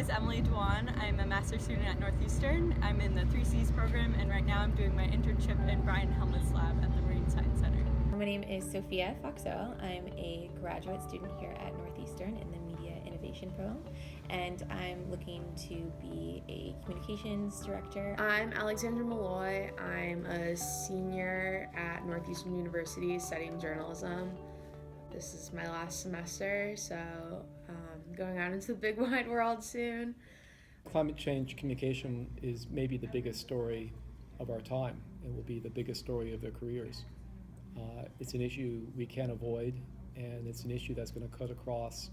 is Emily Dwan. I'm a master's student at Northeastern. I'm in the 3Cs program, and right now I'm doing my internship in Brian Helmut's lab at the Marine Science Center. My name is Sophia Foxwell. I'm a graduate student here at Northeastern in the Media Innovation program, and I'm looking to be a communications director. I'm Alexandra Malloy. I'm a senior at Northeastern University studying journalism. This is my last semester, so going out into the big wide world soon. Climate change communication is maybe the biggest story of our time. It will be the biggest story of their careers. It's an issue we can't avoid, and it's an issue that's going to cut across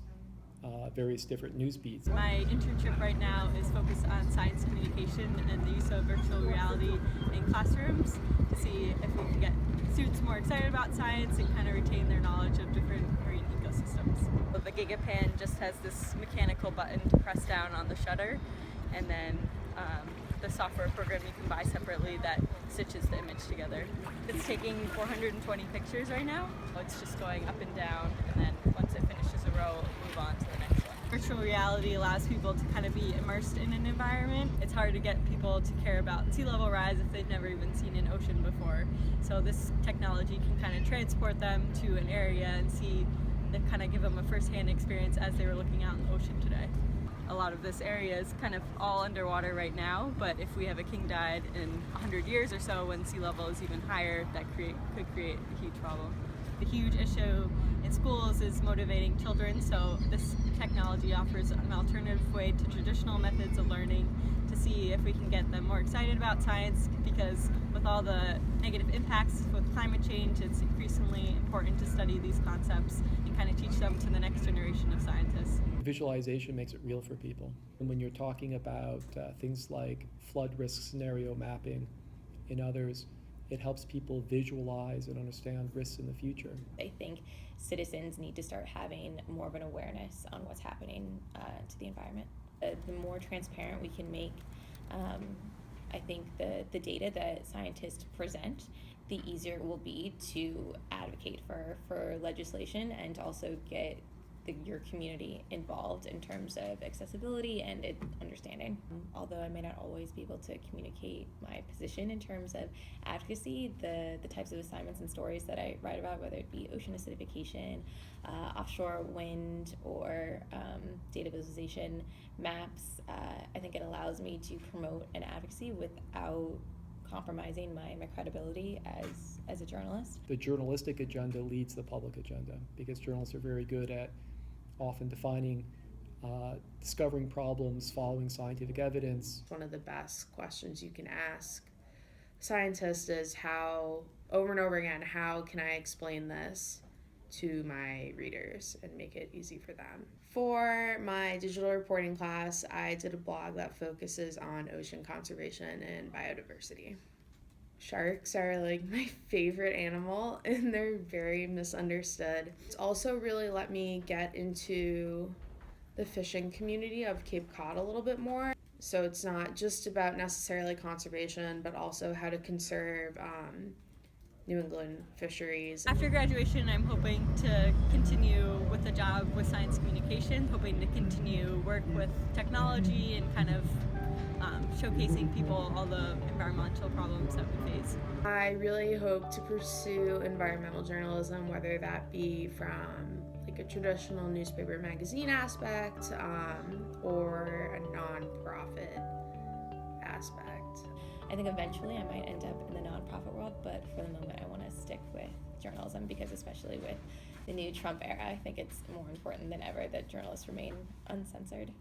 various different news beats. My internship right now is focused on science communication and the use of virtual reality in classrooms to see if we can get students more excited about science and kind of retain their knowledge of different marine ecosystems. The GigaPan just has this mechanical button to press down on the shutter, and then the software program you can buy separately that stitches the image together. It's taking 420 pictures right now. It's just going up and down, and then once it finishes a row, it'll move on to the next one. Virtual reality allows people to kind of be immersed in an environment. It's hard to get people to care about sea level rise if they've never even seen an ocean before. So this technology can kind of transport them to an area and see, and kind of give them a first-hand experience as they were looking out in the ocean today. A lot of this area is kind of all underwater right now, but if we have a king tide in 100 years or so when sea level is even higher, that could create a huge problem. The huge issue in schools is motivating children, so this technology offers an alternative way to traditional methods of learning to see if we can get them more excited about science, because with all the negative impacts with climate change, it's increasingly important to study these concepts and kind of teach them to the next generation of scientists. Visualization makes it real for people. And when you're talking about things like flood risk scenario mapping and others, it helps people visualize and understand risks in the future. I think citizens need to start having more of an awareness on what's happening to the environment. The more transparent we can make, I think the data that scientists present, the easier it will be to advocate for legislation and to also get your community involved in terms of accessibility and understanding. Although I may not always be able to communicate my position in terms of advocacy, the types of assignments and stories that I write about, whether it be ocean acidification, offshore wind, or data visualization maps, I think it allows me to promote an advocacy without compromising my credibility as a journalist. The journalistic agenda leads the public agenda, because journalists are very good at often defining, discovering problems, following scientific evidence. One of the best questions you can ask scientists is how, over and over again, how can I explain this to my readers and make it easy for them? For my digital reporting class, I did a blog that focuses on ocean conservation and biodiversity. Sharks are like my favorite animal, and they're very misunderstood. It's also really let me get into the fishing community of Cape Cod a little bit more. So it's not just about necessarily conservation, but also how to conserve New England fisheries. After graduation, I'm hoping to continue with a job with science communication, hoping to continue work with technology and kind of showcasing people all the environmental problems that we face. I really hope to pursue environmental journalism, whether that be from like a traditional newspaper magazine aspect or a nonprofit aspect. I think eventually I might end up in the nonprofit world, but for the moment I want to stick with journalism, because especially with the new Trump era, I think it's more important than ever that journalists remain uncensored.